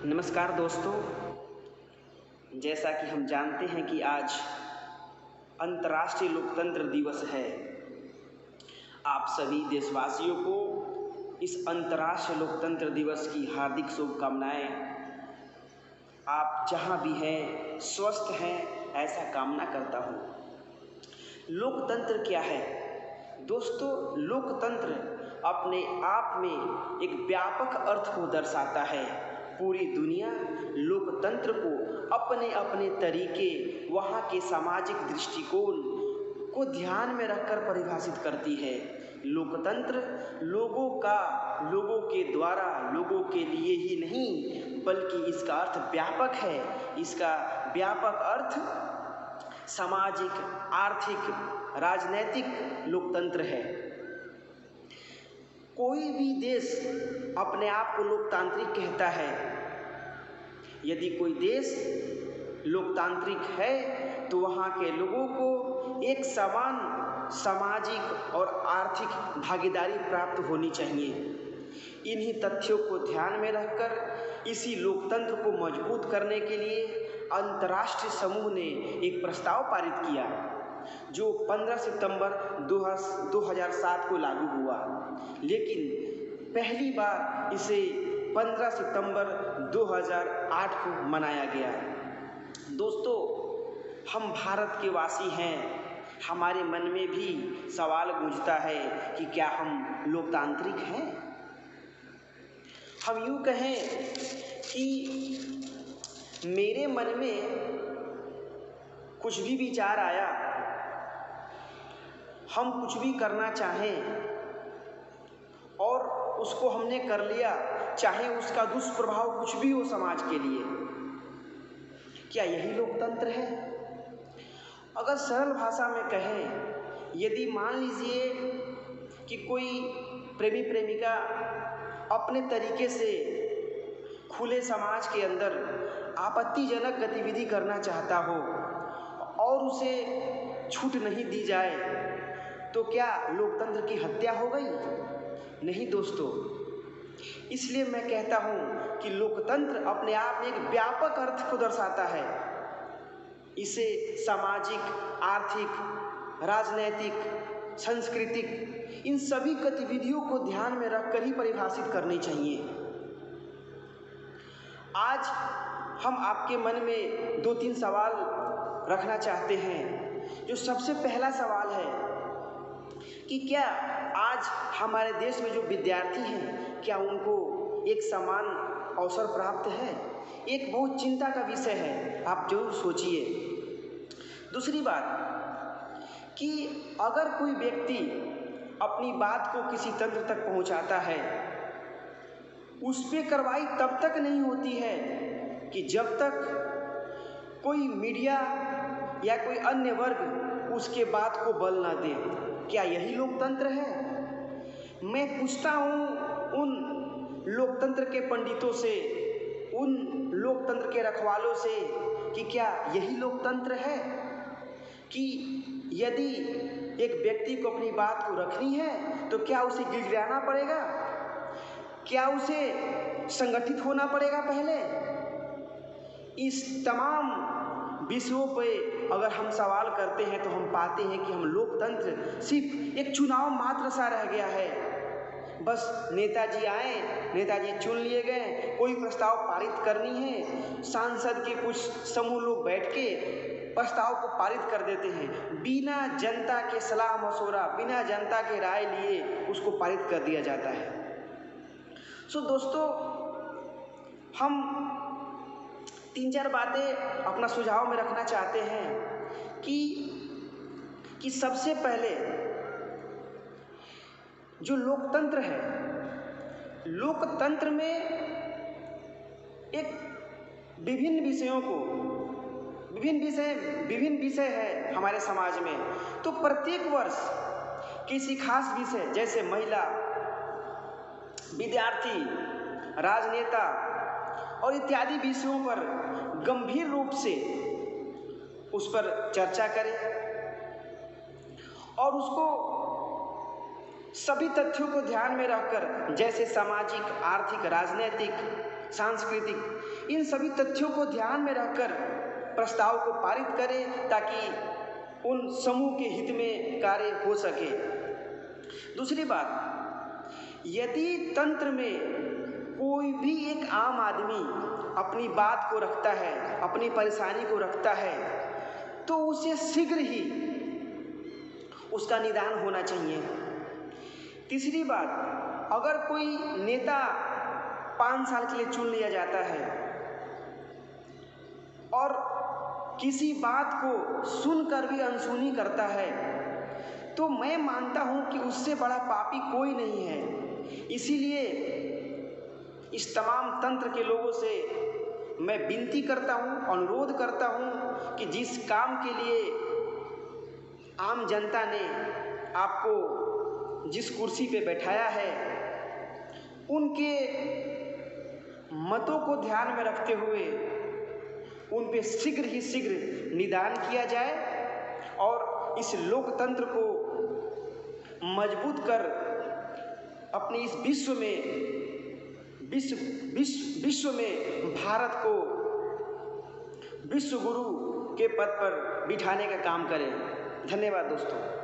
नमस्कार दोस्तों, जैसा कि हम जानते हैं कि आज अंतर्राष्ट्रीय लोकतंत्र दिवस है। आप सभी देशवासियों को इस अंतर्राष्ट्रीय लोकतंत्र दिवस की हार्दिक शुभकामनाएं। आप जहां भी हैं स्वस्थ हैं, ऐसा कामना करता हूं। लोकतंत्र क्या है दोस्तों? लोकतंत्र अपने आप में एक व्यापक अर्थ को दर्शाता है। पूरी दुनिया लोकतंत्र को अपने अपने तरीके, वहाँ के सामाजिक दृष्टिकोण को ध्यान में रखकर परिभाषित करती है। लोकतंत्र लोगों के द्वारा, लोगों के लिए ही नहीं, बल्कि इसका अर्थ व्यापक है। इसका व्यापक अर्थ सामाजिक, आर्थिक, राजनैतिक लोकतंत्र है। कोई भी देश अपने आप को लोकतांत्रिक कहता है। यदि कोई देश लोकतांत्रिक है तो वहाँ के लोगों को एक समान सामाजिक और आर्थिक भागीदारी प्राप्त होनी चाहिए। इन्हीं तथ्यों को ध्यान में रखकर इसी लोकतंत्र को मजबूत करने के लिए अंतर्राष्ट्रीय समूह ने एक प्रस्ताव पारित किया, जो 15 सितंबर 2007 को लागू हुआ। लेकिन पहली बार इसे 15 सितंबर 2008 को मनाया गया। दोस्तों, हम भारत के वासी हैं। हमारे मन में भी सवाल गूंजता है कि क्या हम लोकतांत्रिक हैं? हम यूँ कहें कि मेरे मन में कुछ भी विचार आया, हम कुछ भी करना चाहें और उसको हमने कर लिया, चाहे उसका दुष्प्रभाव कुछ भी हो समाज के लिए, क्या यही लोकतंत्र है? अगर सरल भाषा में कहें, यदि मान लीजिए कि कोई प्रेमी प्रेमिका अपने तरीके से खुले समाज के अंदर आपत्तिजनक गतिविधि करना चाहता हो और उसे छूट नहीं दी जाए, तो क्या लोकतंत्र की हत्या हो गई? नहीं दोस्तों। इसलिए मैं कहता हूँ कि लोकतंत्र अपने आप में एक व्यापक अर्थ को दर्शाता है। इसे सामाजिक, आर्थिक, राजनैतिक, सांस्कृतिक, इन सभी गतिविधियों को ध्यान में रखकर ही परिभाषित करनी चाहिए। आज हम आपके मन में 2-3 सवाल रखना चाहते हैं। जो सबसे पहला सवाल है कि क्या आज हमारे देश में जो विद्यार्थी हैं, क्या उनको एक समान अवसर प्राप्त है? एक बहुत चिंता का विषय है, आप जरूर सोचिए। दूसरी बात कि अगर कोई व्यक्ति अपनी बात को किसी तंत्र तक पहुंचाता है, उस पर कार्रवाई तब तक नहीं होती है कि जब तक कोई मीडिया या कोई अन्य वर्ग उसके बात को बल ना दे। क्या यही लोकतंत्र है? मैं पूछता हूँ उन लोकतंत्र के पंडितों से, उन लोकतंत्र के रखवालों से कि क्या यही लोकतंत्र है कि यदि एक व्यक्ति को अपनी बात को रखनी है तो क्या उसे गिड़गिड़ाना पड़ेगा? क्या उसे संगठित होना पड़ेगा पहले? इस तमाम विषयों पे अगर हम सवाल करते हैं तो हम पाते हैं कि हम लोकतंत्र सिर्फ एक चुनाव मात्र सा रह गया है। बस नेताजी आए, नेताजी चुन लिए गए, कोई प्रस्ताव पारित करनी है, सांसद के कुछ समूह लोग बैठ के प्रस्ताव को पारित कर देते हैं, बिना जनता के सलाह मशवरा, बिना जनता के राय लिए उसको पारित कर दिया जाता है। दोस्तों, हम 3-4 बातें अपना सुझाव में रखना चाहते हैं कि सबसे पहले जो लोकतंत्र है, लोकतंत्र में एक विभिन्न विषय है हमारे समाज में। तो प्रत्येक वर्ष किसी खास विषय, जैसे महिला, विद्यार्थी, राजनेता और इत्यादि विषयों पर गंभीर रूप से उस पर चर्चा करें और उसको सभी तथ्यों को ध्यान में रखकर, जैसे सामाजिक, आर्थिक, राजनीतिक सांस्कृतिक, इन सभी तथ्यों को ध्यान में रखकर प्रस्ताव को पारित करें ताकि उन समूह के हित में कार्य हो सके। दूसरी बात, यदि तंत्र में कोई भी एक आम आदमी अपनी बात को रखता है, अपनी परेशानी को रखता है, तो उसे शीघ्र ही उसका निदान होना चाहिए। तीसरी बात, अगर कोई नेता 5 साल के लिए चुन लिया जाता है और किसी बात को सुनकर भी अनसुनी करता है, तो मैं मानता हूं कि उससे बड़ा पापी कोई नहीं है। इसीलिए इस तमाम तंत्र के लोगों से मैं विनती करता हूं, अनुरोध करता हूं कि जिस काम के लिए आम जनता ने आपको जिस कुर्सी पे बैठाया है, उनके मतों को ध्यान में रखते हुए उन पे शीघ्र ही शीघ्र निदान किया जाए और इस लोकतंत्र को मजबूत कर अपने इस विश्व में भारत को विश्व गुरु के पद पर बिठाने का काम करें। धन्यवाद दोस्तों।